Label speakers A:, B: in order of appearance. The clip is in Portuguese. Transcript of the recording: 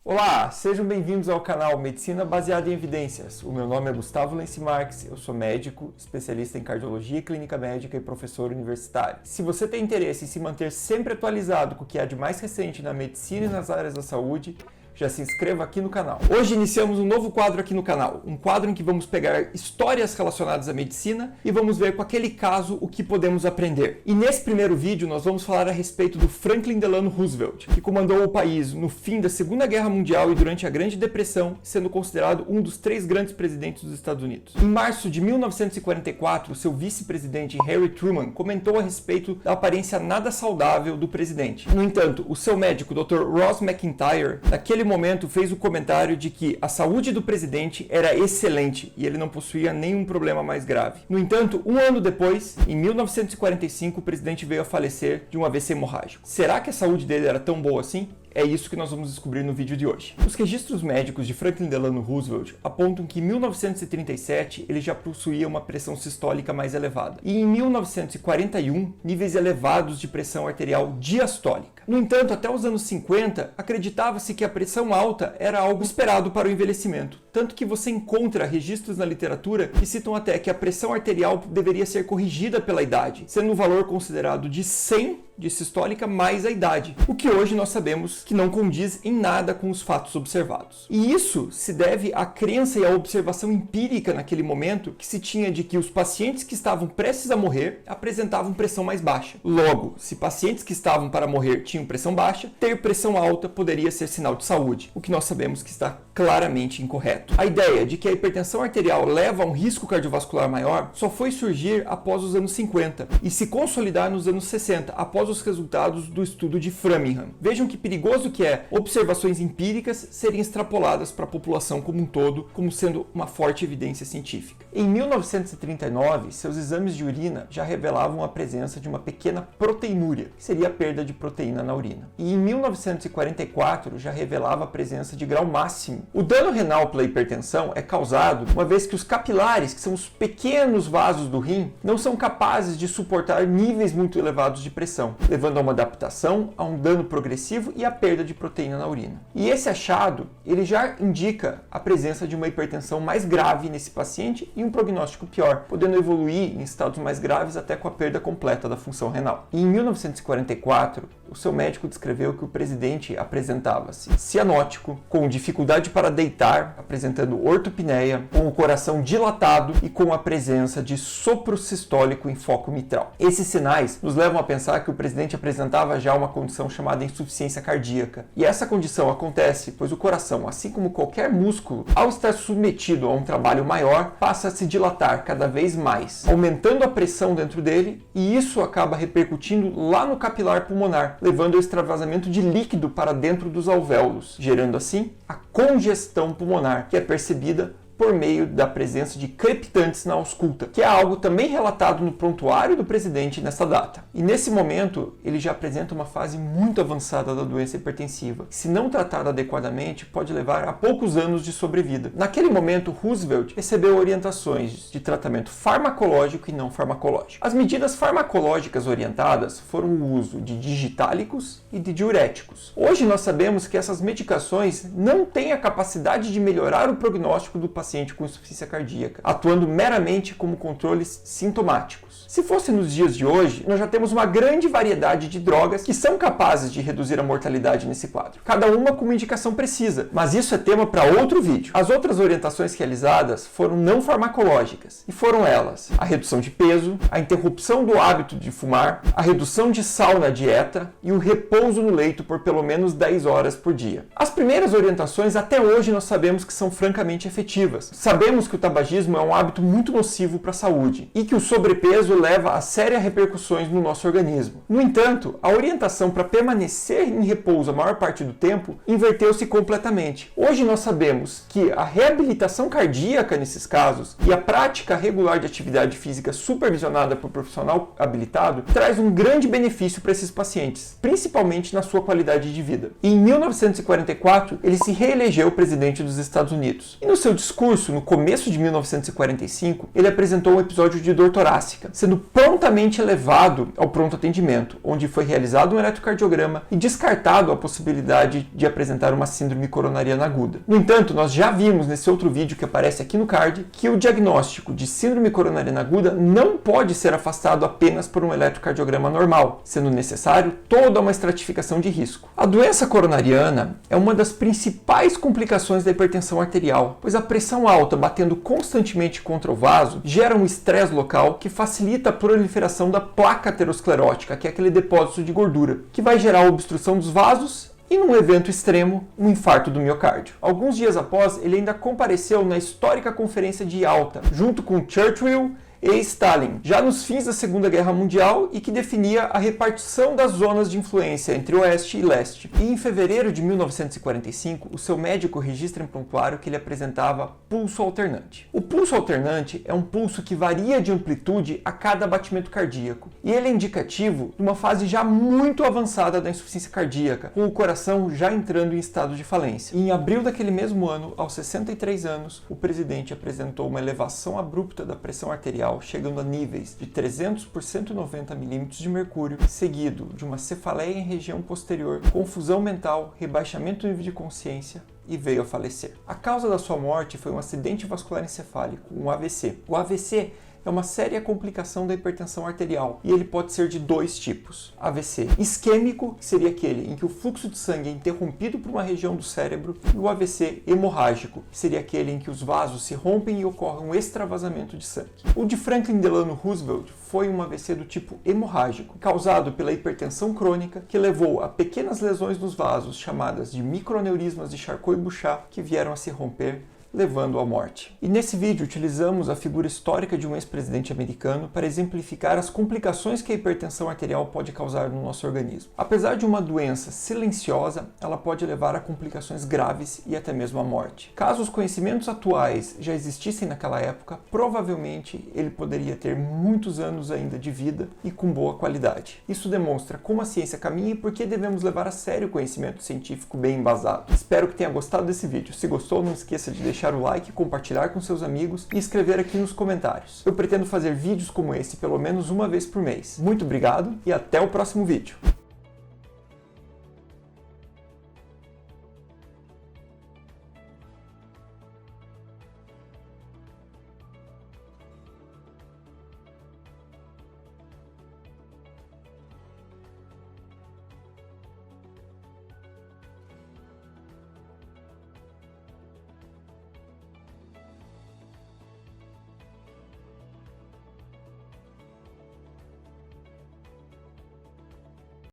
A: Olá, sejam bem-vindos ao canal Medicina Baseada em Evidências. O meu nome é Gustavo Lenci Marques, eu sou médico, especialista em cardiologia, clínica médica e professor universitário. Se você tem interesse em se manter sempre atualizado com o que há de mais recente na medicina e nas áreas da saúde, já se inscreva aqui no canal. Hoje iniciamos um novo quadro aqui no canal, um quadro em que vamos pegar histórias relacionadas à medicina e vamos ver com aquele caso o que podemos aprender. E nesse primeiro vídeo nós vamos falar a respeito do Franklin Delano Roosevelt, que comandou o país no fim da Segunda Guerra Mundial e durante a Grande Depressão, sendo considerado um dos 3 grandes presidentes dos Estados Unidos. Em março de 1944, seu vice-presidente Harry Truman comentou a respeito da aparência nada saudável do presidente. No entanto, o seu médico, Dr. Ross McIntyre, naquele momento fez o comentário de que a saúde do presidente era excelente e ele não possuía nenhum problema mais grave. No entanto, um ano depois, em 1945, o presidente veio a falecer de um AVC hemorrágico. Será que a saúde dele era tão boa assim? É isso que nós vamos descobrir no vídeo de hoje. Os registros médicos de Franklin Delano Roosevelt apontam que em 1937 ele já possuía uma pressão sistólica mais elevada e em 1941 níveis elevados de pressão arterial diastólica. No entanto, até os anos 50, acreditava-se que a pressão alta era algo esperado para o envelhecimento, tanto que você encontra registros na literatura que citam até que a pressão arterial deveria ser corrigida pela idade, sendo um valor considerado de 100 de sistólica mais a idade, o que hoje nós sabemos que não condiz em nada com os fatos observados. E isso se deve à crença e à observação empírica naquele momento que se tinha de que os pacientes que estavam prestes a morrer apresentavam pressão mais baixa. Logo, se pacientes que estavam para morrer tinham pressão baixa, ter pressão alta poderia ser sinal de saúde, o que nós sabemos que está claramente incorreto. A ideia de que a hipertensão arterial leva a um risco cardiovascular maior só foi surgir após os anos 50 e se consolidar nos anos 60, após os resultados do estudo de Framingham. Vejam que perigoso que é observações empíricas serem extrapoladas para a população como um todo, como sendo uma forte evidência científica. Em 1939, seus exames de urina já revelavam a presença de uma pequena proteinúria, que seria a perda de proteína na urina. E em 1944 já revelava a presença de grau máximo. O dano renal pela hipertensão é causado uma vez que os capilares, que são os pequenos vasos do rim, não são capazes de suportar níveis muito elevados de pressão, levando a uma adaptação, a um dano progressivo e a perda de proteína na urina. E esse achado, ele já indica a presença de uma hipertensão mais grave nesse paciente e um prognóstico pior, podendo evoluir em estados mais graves até com a perda completa da função renal. E em 1944, o seu médico descreveu que o presidente apresentava-se cianótico, com dificuldade para deitar, apresentando ortopneia, com o coração dilatado e com a presença de sopro sistólico em foco mitral. Esses sinais nos levam a pensar que o presidente apresentava já uma condição chamada insuficiência cardíaca. E essa condição acontece pois o coração, assim como qualquer músculo, ao estar submetido a um trabalho maior, passa a se dilatar cada vez mais, aumentando a pressão dentro dele, e isso acaba repercutindo lá no capilar pulmonar, levando ao extravasamento de líquido para dentro dos alvéolos, gerando assim a congestão pulmonar, que é percebida por meio da presença de crepitantes na ausculta, que é algo também relatado no prontuário do presidente nessa data. E nesse momento, ele já apresenta uma fase muito avançada da doença hipertensiva. Se não tratada adequadamente, pode levar a poucos anos de sobrevida. Naquele momento, Roosevelt recebeu orientações de tratamento farmacológico e não farmacológico. As medidas farmacológicas orientadas foram o uso de digitálicos e de diuréticos. Hoje nós sabemos que essas medicações não têm a capacidade de melhorar o prognóstico do paciente com insuficiência cardíaca, atuando meramente como controles sintomáticos. Se fosse nos dias de hoje, nós já temos uma grande variedade de drogas que são capazes de reduzir a mortalidade nesse quadro, cada uma com uma indicação precisa, mas isso é tema para outro vídeo. As outras orientações realizadas foram não farmacológicas, e foram elas: a redução de peso, a interrupção do hábito de fumar, a redução de sal na dieta e o repouso no leito por pelo menos 10 horas por dia. As primeiras orientações até hoje nós sabemos que são francamente efetivas. Sabemos que o tabagismo é um hábito muito nocivo para a saúde e que o sobrepeso leva a sérias repercussões no nosso organismo. No entanto, a orientação para permanecer em repouso a maior parte do tempo inverteu-se completamente. Hoje nós sabemos que a reabilitação cardíaca nesses casos e a prática regular de atividade física supervisionada por profissional habilitado traz um grande benefício para esses pacientes, principalmente na sua qualidade de vida. E em 1944, ele se reelegeu presidente dos Estados Unidos. E no seu discurso discurso, no começo de 1945, ele apresentou um episódio de dor torácica, sendo prontamente levado ao pronto atendimento, onde foi realizado um eletrocardiograma e descartado a possibilidade de apresentar uma síndrome coronariana aguda. No entanto, nós já vimos nesse outro vídeo que aparece aqui no card que o diagnóstico de síndrome coronariana aguda não pode ser afastado apenas por um eletrocardiograma normal, sendo necessário toda uma estratificação de risco. A doença coronariana é uma das principais complicações da hipertensão arterial, pois a pressão alta batendo constantemente contra o vaso gera um estresse local que facilita a proliferação da placa aterosclerótica, que é aquele depósito de gordura, que vai gerar a obstrução dos vasos e, num evento extremo, um infarto do miocárdio. Alguns dias após, ele ainda compareceu na histórica Conferência de Yalta, junto com Churchill e Stalin, já nos fins da Segunda Guerra Mundial, e que definia a repartição das zonas de influência entre Oeste e Leste. E em fevereiro de 1945, o seu médico registra em prontuário que ele apresentava pulso alternante. O pulso alternante é um pulso que varia de amplitude a cada batimento cardíaco, e ele é indicativo de uma fase já muito avançada da insuficiência cardíaca, com o coração já entrando em estado de falência. E em abril daquele mesmo ano, aos 63 anos, o presidente apresentou uma elevação abrupta da pressão arterial, chegando a níveis de 300 por 190 milímetros de mercúrio, seguido de uma cefaleia em região posterior, confusão mental, rebaixamento do nível de consciência, e veio a falecer. A causa da sua morte foi um acidente vascular encefálico, um AVC. O AVC é uma séria complicação da hipertensão arterial e ele pode ser de dois tipos. AVC isquêmico, que seria aquele em que o fluxo de sangue é interrompido por uma região do cérebro, e o AVC hemorrágico, que seria aquele em que os vasos se rompem e ocorre um extravasamento de sangue. O de Franklin Delano Roosevelt foi um AVC do tipo hemorrágico, causado pela hipertensão crônica, que levou a pequenas lesões nos vasos, chamadas de microaneurismas de Charcot-Bouchat, que vieram a se romper, levando à morte. E nesse vídeo utilizamos a figura histórica de um ex-presidente americano para exemplificar as complicações que a hipertensão arterial pode causar no nosso organismo. Apesar de uma doença silenciosa, ela pode levar a complicações graves e até mesmo à morte. Caso os conhecimentos atuais já existissem naquela época, provavelmente ele poderia ter muitos anos ainda de vida e com boa qualidade. Isso demonstra como a ciência caminha e por que devemos levar a sério o conhecimento científico bem embasado. Espero que tenha gostado desse vídeo. Se gostou, não esqueça de deixar o like, compartilhar com seus amigos e escrever aqui nos comentários. Eu pretendo fazer vídeos como esse pelo menos uma vez por mês. Muito obrigado e até o próximo vídeo.